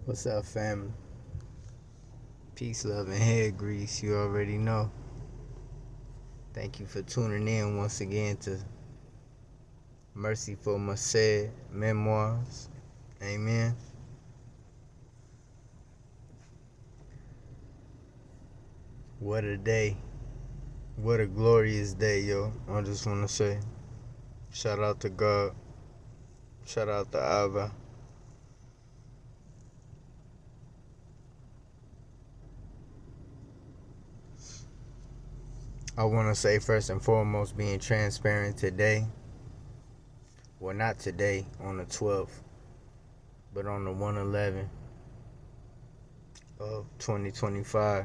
What's up, family? Peace, love, and head grease. You already know. Thank you for tuning in once again to Merciful Merced Memoirs. Amen. What a day. What a glorious day, yo. I just want to say shout out to God. Shout out to Abba. I want to say first and foremost being transparent today. Well, not today on the 12th, but on the 1/11 of 2025.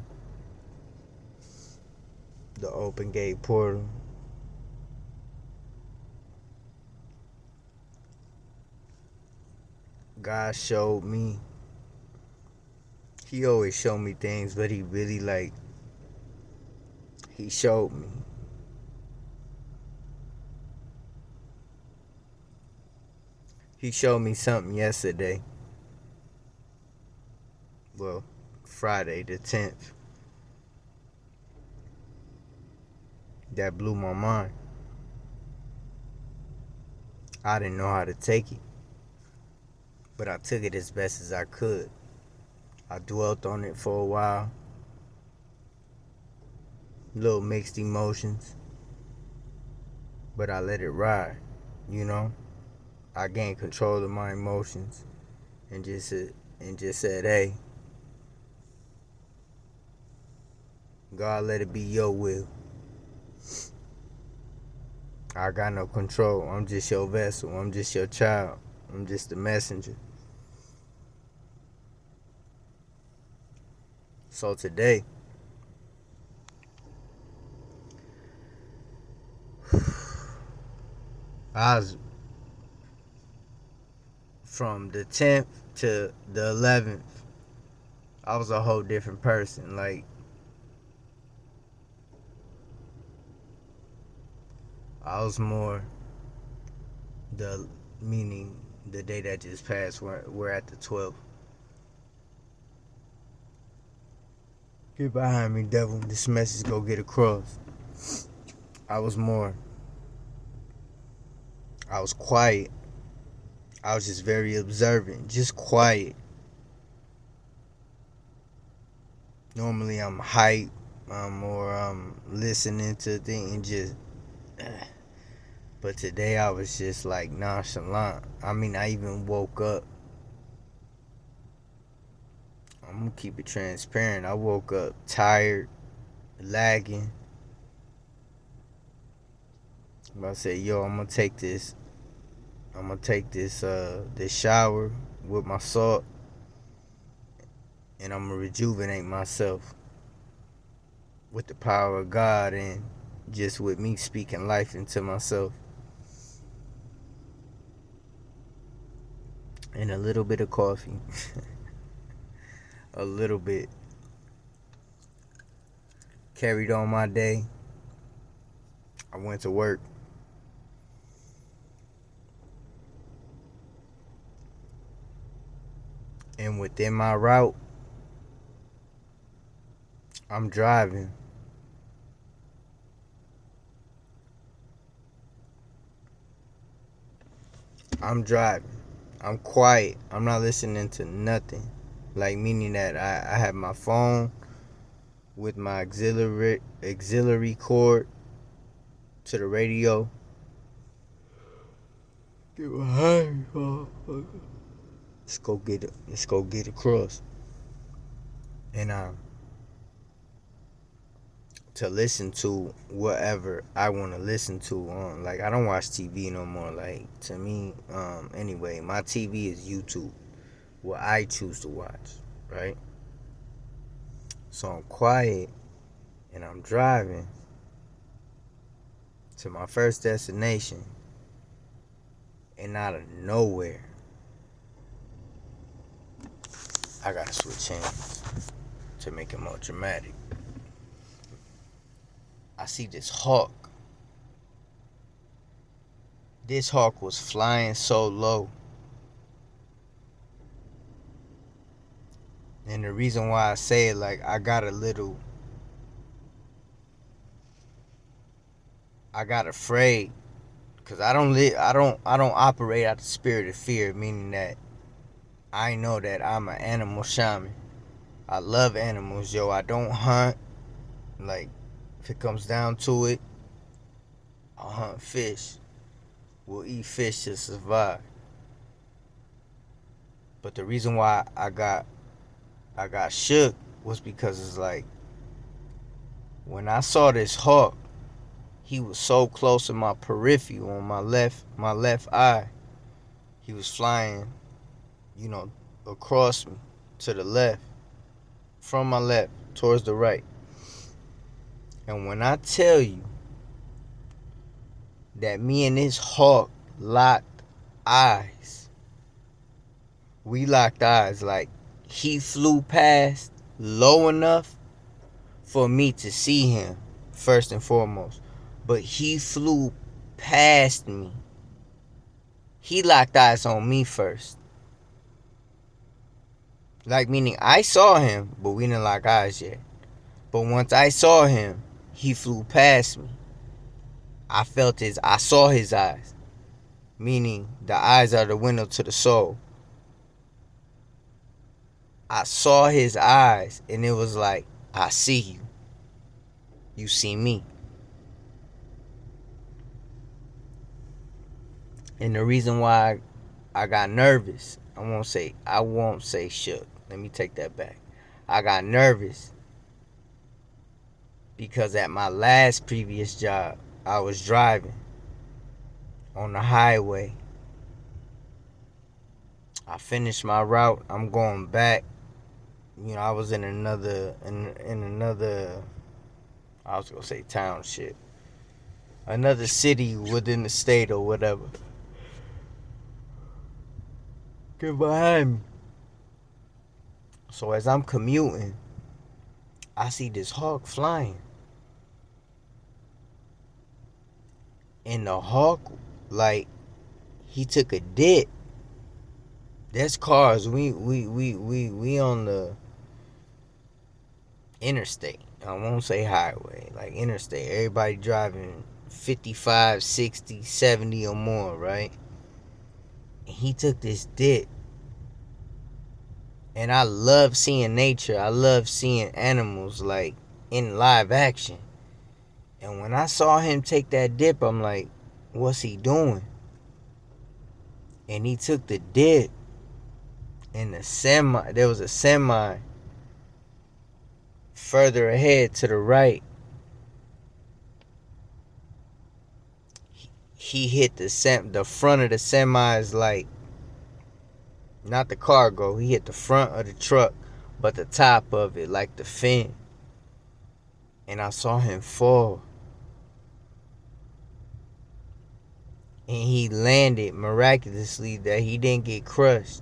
The open gate portal. God showed me. He always showed me things, but he really he showed me. He showed me something yesterday. Well, Friday the 10th. That blew my mind. I didn't know how to take it, but I took it as best as I could. I dwelt on it for a while. Little mixed emotions, but I let it ride, you know? I gained control of my emotions and just said, "Hey, God, let it be your will. I got no control. I'm just your vessel. I'm just your child. I'm just the messenger." So today, I was from the 10th to the 11th. I was a whole different person. Like, I was more the meaning the day that just passed. We're at the 12th. Get behind me, devil. This message go get across. I was more. I was quiet. I was just very observant, just quiet. Normally I'm hype. I'm more listening to things and just. But today I was just like nonchalant. I mean, I even woke up. I'm gonna keep it transparent. I woke up tired, lagging. I said, "Yo, I'm gonna take this. I'm gonna take this shower with my salt, and I'm gonna rejuvenate myself with the power of God and just with me speaking life into myself and a little bit of coffee, a little bit." Carried on my day. I went to work. And within my route, I'm driving. I'm driving. I'm quiet. I'm not listening to nothing. Like, meaning that I have my phone with my auxiliary cord to the radio. Get behind me, motherfucker. Let's go get it. Let's go get across. And to listen to whatever I want to listen to on. Like, I don't watch TV no more. Like, to me, anyway, my TV is YouTube, what I choose to watch, right? So I'm quiet and I'm driving to my first destination, and out of nowhere, I gotta switch hands to make it more dramatic. I see this hawk. This hawk was flying so low. And the reason why I say it, like, I got afraid, cause I don't operate out the spirit of fear, meaning that I know that I'm an animal shaman. I love animals, yo. I don't hunt. Like, if it comes down to it, I'll hunt fish. We'll eat fish to survive. But the reason why I got shook was because it's like, when I saw this hawk, he was so close in my peripheral on my left eye. He was flying, you know, across me to the left, from my left towards the right. And when I tell you that me and this hawk locked eyes, we locked eyes. Like, he flew past low enough for me to see him, first and foremost. But he flew past me. He locked eyes on me first. Like, meaning I saw him, but we didn't lock eyes yet. But once I saw him, he flew past me. I saw his eyes. Meaning, the eyes are the window to the soul. I saw his eyes, and it was like, I see you. You see me. And the reason why I got nervous, I won't say shook. Let me take that back. I got nervous because at my last previous job, I was driving on the highway. I finished my route. I'm going back. You know, I was in another I was gonna say township. Another city within the state or whatever. Get behind me. So as I'm commuting, I see this hawk flying. And the hawk, like, he took a dip. There's cars. We on the interstate. I won't say highway, like interstate. Everybody driving 55, 60, 70 or more, right? And he took this dip. And I love seeing nature. I love seeing animals, like, in live action. And when I saw him take that dip, I'm like, what's he doing? And he took the dip. And there was a semi further ahead to the right. He hit the front of the semi's, like, not the cargo. He hit the front of the truck, but the top of it, like the fin. And I saw him fall. And he landed miraculously, that he didn't get crushed.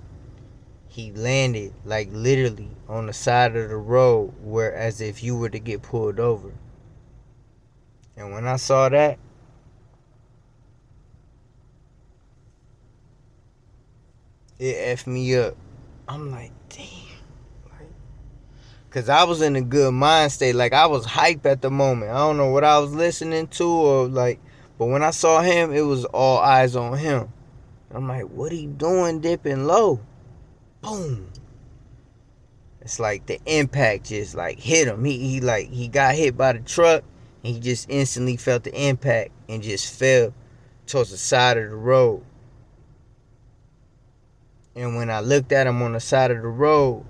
He landed, like, literally on the side of the road, where as if you were to get pulled over. And when I saw that, it effed me up. I'm like, damn. Because I was in a good mind state. Like, I was hype at the moment. I don't know what I was listening to, or like, but when I saw him, it was all eyes on him. I'm like, what he doing dipping low? Boom. It's like the impact just, like, hit him. He got hit by the truck, and he just instantly felt the impact and just fell towards the side of the road. And when I looked at him on the side of the road,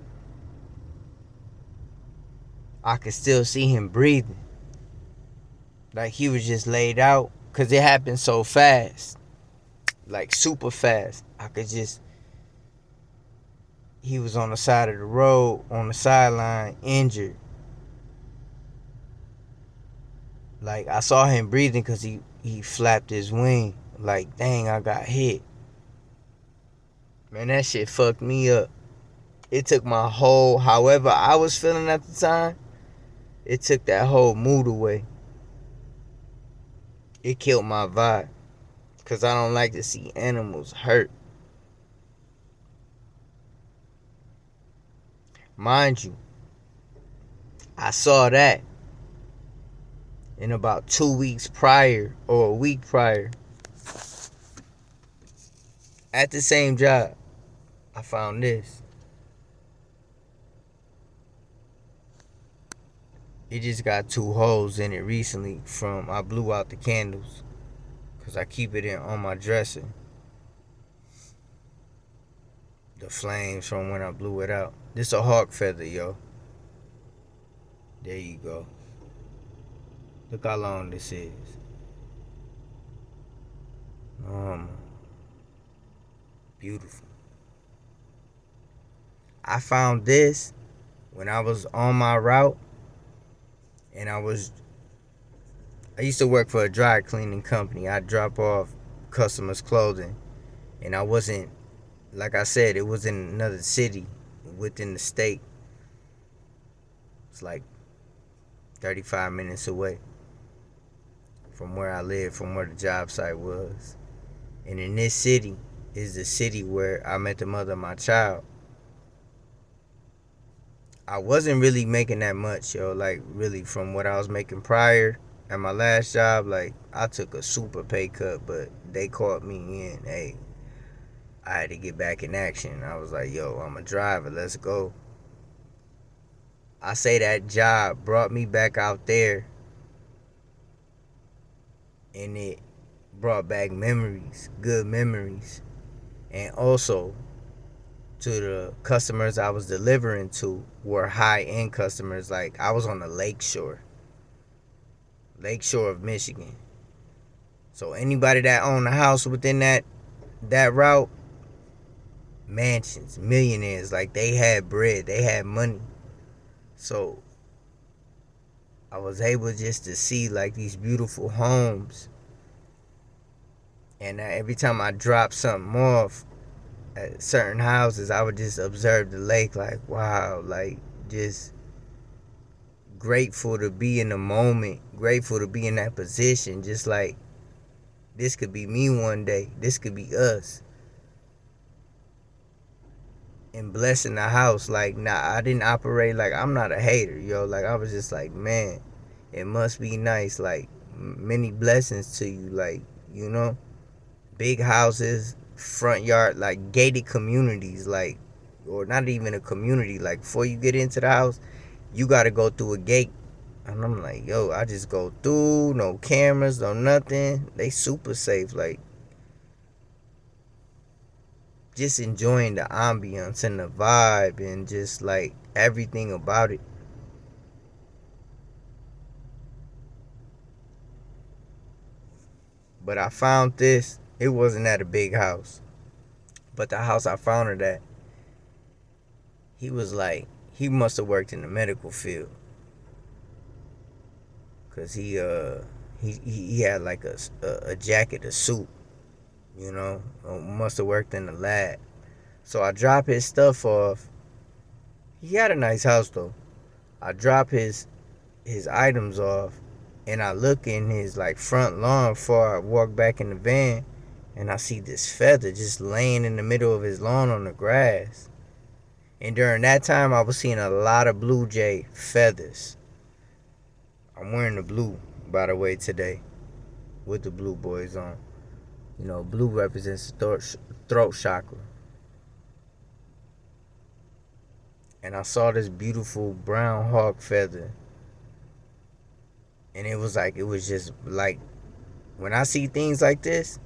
I could still see him breathing. Like, he was just laid out, because it happened so fast. Like, super fast. He was on the side of the road, on the sideline, injured. Like, I saw him breathing because he flapped his wing. Like, dang, I got hit. Man, that shit fucked me up. It took my whole, however I was feeling at the time, it took that whole mood away. It killed my vibe. Because I don't like to see animals hurt. Mind you, I saw that in about 2 weeks prior or a week prior at the same job. I found this. It just got two holes in it recently from I blew out the candles because I keep it in on my dresser. The flames from when I blew it out. This a hawk feather, yo. There you go. Look how long this is. Beautiful. I found this when I was on my route, and I used to work for a dry cleaning company. I drop off customers' clothing, and I wasn't, like I said, it was in another city within the state. It's like 35 minutes away from where I live, from where the job site was. And in this city is the city where I met the mother of my child. I wasn't really making that much, yo. Like, really, from what I was making prior at my last job, like, I took a super pay cut, but they called me in. Hey, I had to get back in action. I was like, yo, I'm a driver. Let's go. I say that job brought me back out there, and it brought back memories, good memories. And also, to the customers I was delivering to were high-end customers. Like, I was on the Lake Shore of Michigan. So anybody that owned a house within that route, mansions, millionaires, like, they had bread, they had money. So I was able just to see like these beautiful homes. And every time I dropped something off at certain houses, I would just observe the lake, like, wow, like, just grateful to be in the moment, grateful to be in that position, just like, this could be me one day, this could be us. And blessing the house, like, nah, I didn't operate, like, I'm not a hater, yo, like, I was just like, man, it must be nice, like, many blessings to you, like, you know, big houses, front yard, like, gated communities, like, or not even a community, like, before you get into the house, you gotta go through a gate. And I'm like, yo, I just go through, no cameras, no nothing. They super safe, like, just enjoying the ambiance and the vibe and just like everything about it. But I found this. It wasn't at a big house, but the house I found it at, he was like, he must have worked in the medical field, cause he had like a jacket, a suit, you know, must have worked in the lab. So I drop his stuff off. He had a nice house though. I drop his items off, and I look in his like front lawn before I walk back in the van, and I see this feather just laying in the middle of his lawn on the grass. And during that time, I was seeing a lot of blue jay feathers. I'm wearing the blue, by the way, today, with the blue boys on. You know, blue represents the throat chakra. And I saw this beautiful brown hawk feather. And it was just like, when I see things like this,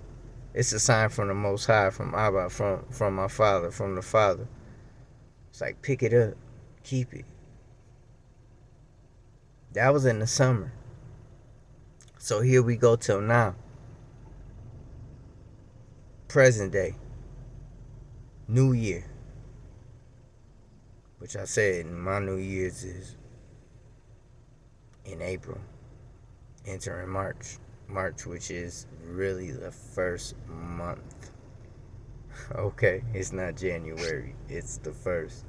it's a sign from the Most High, from Abba, from my Father, from the Father. It's like, pick it up, keep it. That was in the summer. So here we go till now. Present day. New Year. Which I said my New Year's is in April. Entering March. March, which is really the first month. Okay, it's not January. It's the first.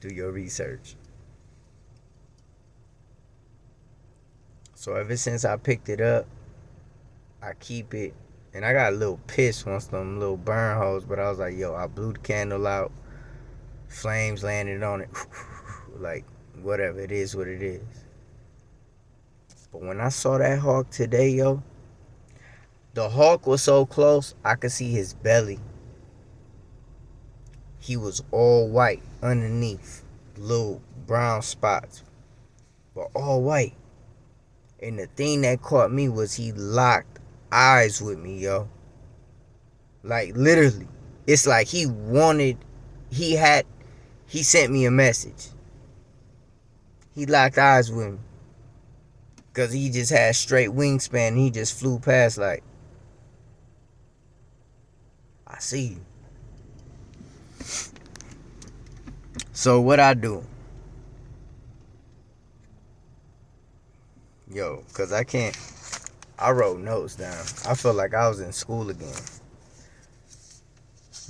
Do your research. So ever since I picked it up, I keep it. And I got a little pissed once them little burn holes, but I was like, yo, I blew the candle out. Flames landed on it. like whatever, it is what it is. But when I saw that hawk today, yo, the hawk was so close I could see his belly. He was all white underneath, little brown spots, but all white. And the thing that caught me was he locked eyes with me, yo. Like literally. It's like he sent me a message. He locked eyes with me. Cause he just had straight wingspan and he just flew past like, I see you. So what I do? Yo, cause I wrote notes down. I felt like I was in school again.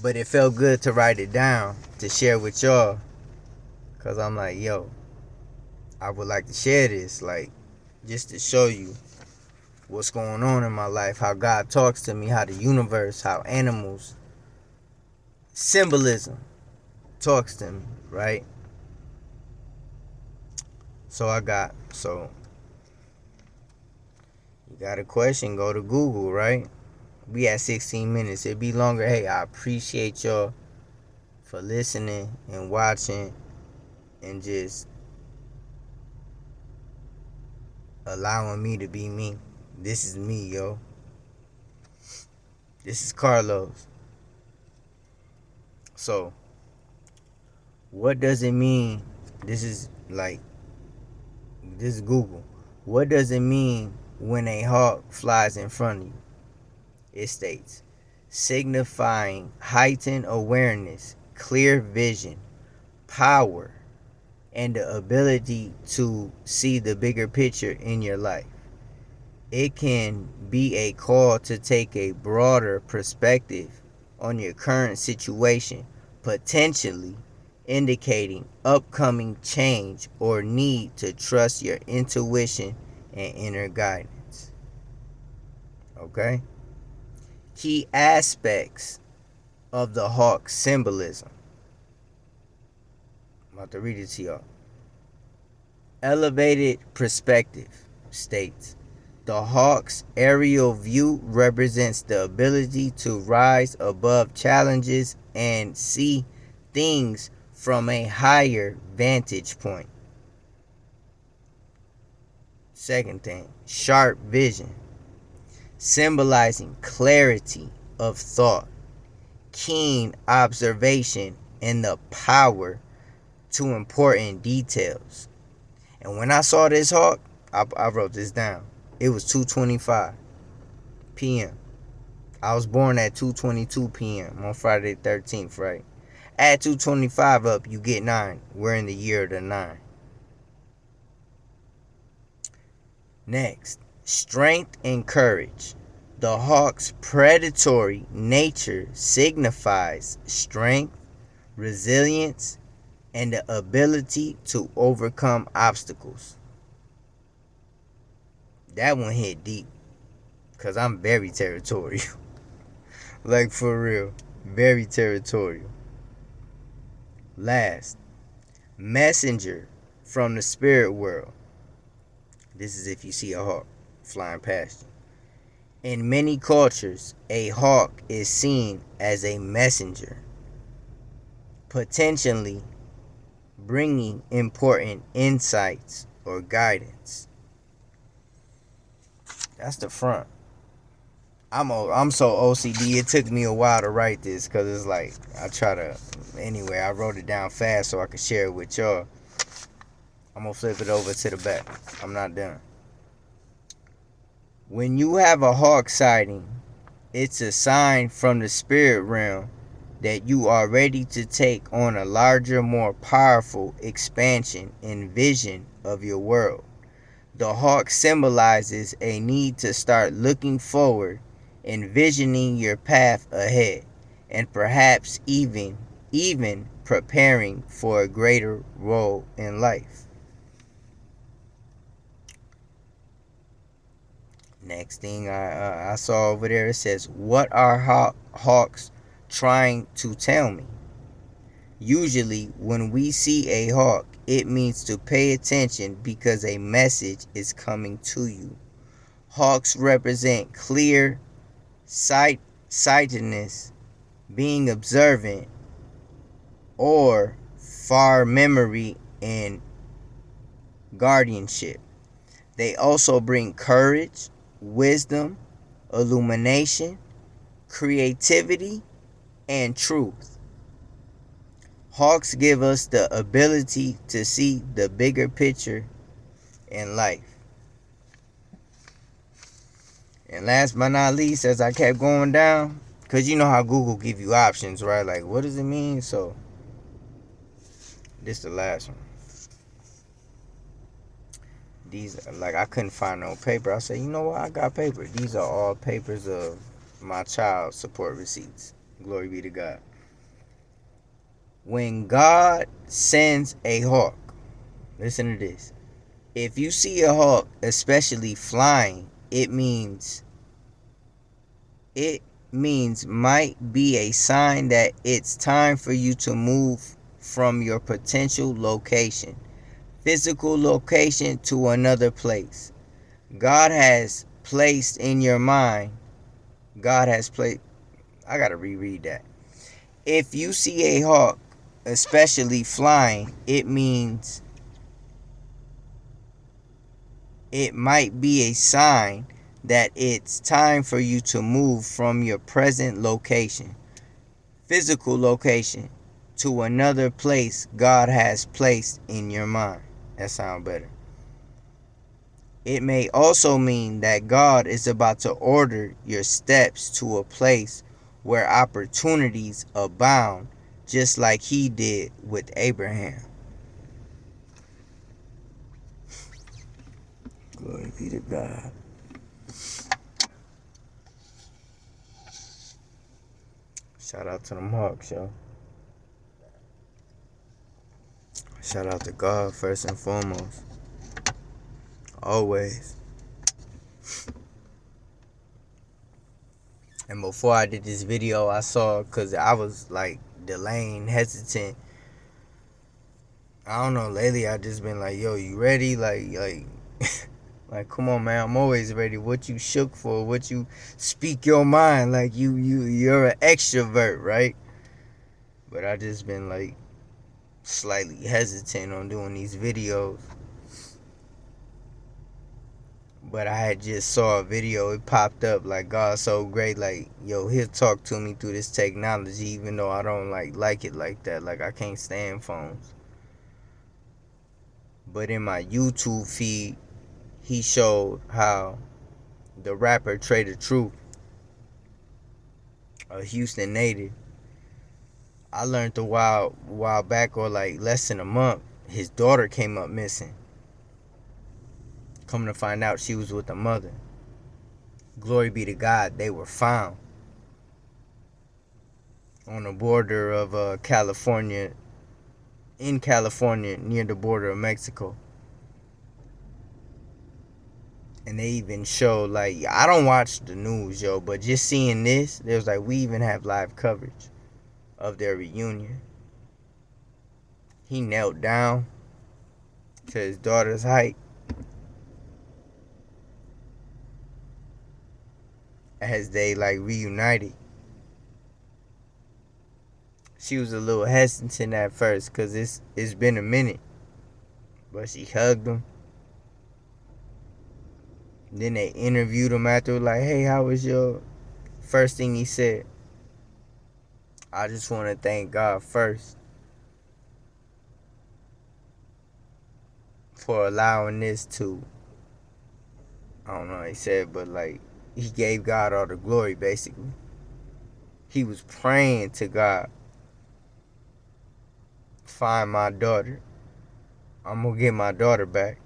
But it felt good to write it down to share with y'all. Cause I'm like, yo, I would like to share this, like, just to show you what's going on in my life, how God talks to me, how the universe, how animals, symbolism talks to me, right? So you got a question, go to Google, right? We at 16 minutes. It'd be longer. Hey, I appreciate y'all for listening and watching and just allowing me to be me. This is me, yo. This is Carlos. So, what does it mean? This is Google. What does it mean when a hawk flies in front of you? It states, signifying heightened awareness, clear vision, power, and the ability to see the bigger picture in your life. It can be a call to take a broader perspective on your current situation, potentially indicating upcoming change or need to trust your intuition and inner guidance. Okay? Key aspects of the hawk symbolism. I'm about to read it to y'all. Elevated perspective states, the hawk's aerial view represents the ability to rise above challenges and see things from a higher vantage point. Second thing, sharp vision, symbolizing clarity of thought, keen observation, and the power to important details. And when I saw this hawk, I wrote this down. It was 2:25 p.m. I was born at 2:22 p.m. on Friday the 13th, right? Add 2:25 up, you get 9. We're in the year of the 9. Next, strength and courage. The hawk's predatory nature signifies strength, resilience, and the ability to overcome obstacles. That one hit deep, because I'm very territorial. Like, for real, very territorial. Last, messenger from the spirit world. This is if you see a hawk flying past you. In many cultures, a hawk is seen as a messenger, potentially bringing important insights or guidance. That's the front. I'm so OCD. It took me a while to write this because it's like anyway, I wrote it down fast so I could share it with y'all. I'm gonna flip it over to the back. I'm not done. When you have a hawk sighting, it's a sign from the spirit realm that you are ready to take on a larger, more powerful expansion and vision of your world. The hawk symbolizes a need to start looking forward, envisioning your path ahead, and perhaps even preparing for a greater role in life. Next thing I saw over there, it says, what are hawks trying to tell me? Usually, when we see a hawk, it means to pay attention because a message is coming to you. Hawks represent clear sightedness, being observant, or far memory and guardianship. They also bring courage, wisdom, illumination, creativity, and truth. Hawks give us the ability to see the bigger picture in life. And last but not least, as I kept going down, because you know how Google give you options, right? Like, what does it mean? So, this the last one. These, like, I couldn't find no paper. I said, you know what? I got paper. These are all papers of my child support receipts. Glory be to God. When God sends a hawk, listen to this. If you see a hawk, especially flying, it means might be a sign that it's time for you to move from your potential location, physical location, to another place. God has placed in your mind, God has placed, I gotta reread that. If you see a hawk, especially flying, it means it might be a sign that it's time for you to move from your present location, physical location, to another place God has placed in your mind. That sounds better. It may also mean that God is about to order your steps to a place where opportunities abound, just like he did with Abraham. Glory be to God. Shout out to them Hawks, yo. Shout out to God first and foremost. Always. And before I did this video, I saw, because I was like delaying, hesitant. I don't know, lately I just been like, yo, you ready? Like, come on, man, I'm always ready. What you shook for? What you speak your mind? Like, you're an extrovert, right? But I just been like slightly hesitant on doing these videos. But I had just saw a video, it popped up like, God's so great, like, yo, he'll talk to me through this technology, even though I don't like it like that. Like, I can't stand phones. But in my YouTube feed, he showed how the rapper Trader Truth, a Houston native, I learned a while back, or like less than a month, his daughter came up missing. Coming to find out, she was with the mother. Glory be to God, they were found on the border of California, in California, near the border of Mexico. And they even showed, like, I don't watch the news, yo, but just seeing this, there was like, we even have live coverage of their reunion. He knelt down to his daughter's height as they like reunited. She was a little hesitant at first because it's been a minute, but she hugged him. Then they interviewed him after, like, hey, how was your... First thing he said, I just want to thank God first for allowing this to... I don't know what he said, but like, he gave God all the glory, basically. He was praying to God, find my daughter. I'm going to get my daughter back.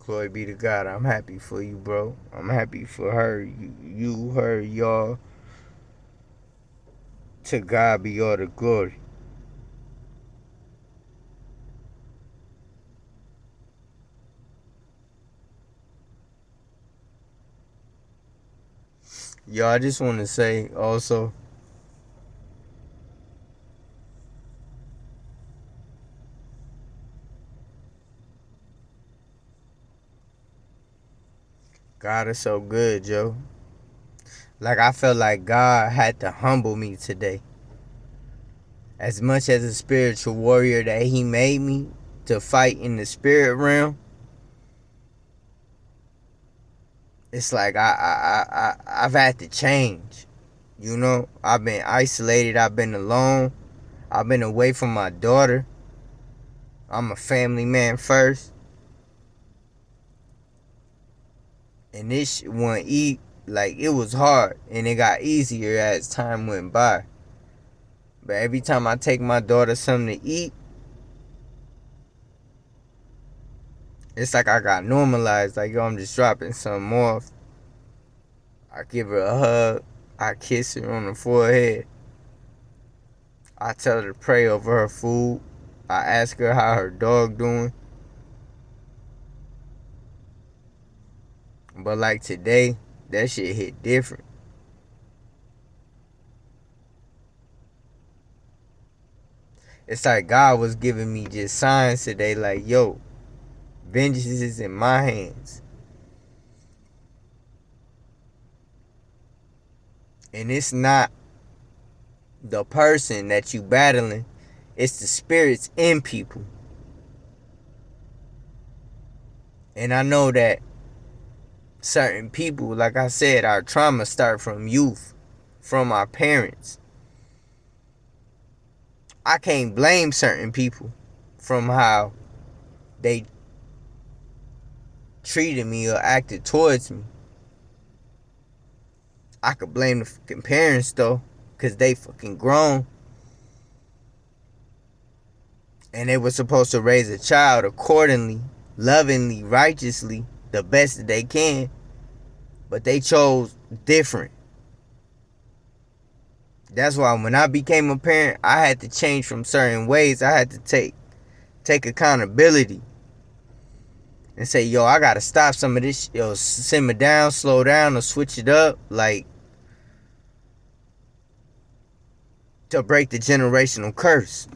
Glory be to God. I'm happy for you, bro. I'm happy for her, her, y'all. To God be all the glory. Yo, I just want to say also, God is so good, Joe. Like, I felt like God had to humble me today. As much as a spiritual warrior that He made me to fight in the spirit realm, it's like I've had to change. You know, I've been isolated. I've been alone. I've been away from my daughter. I'm a family man first. And this one eat like it was hard, and it got easier as time went by. But every time I take my daughter something to eat, it's like I got normalized. Like, yo, I'm just dropping something off. I give her a hug. I kiss her on the forehead. I tell her to pray over her food. I ask her how her dog doing. But like today, that shit hit different. It's like God was giving me just signs today, like, yo, vengeance is in my hands. And it's not the person that you battling, it's the spirits in people. And I know that certain people, like I said, our trauma start from youth, from our parents. I can't blame certain people from how they treated me or acted towards me. I could blame the fucking parents though, because they fucking grown. And they were supposed to raise a child accordingly, lovingly, righteously, the best that they can. But they chose different. That's why when I became a parent, I had to change from certain ways. I had to take accountability and say, yo, I gotta stop some of this. Yo, simmer down, slow down, or switch it up. Like, to break the generational curse.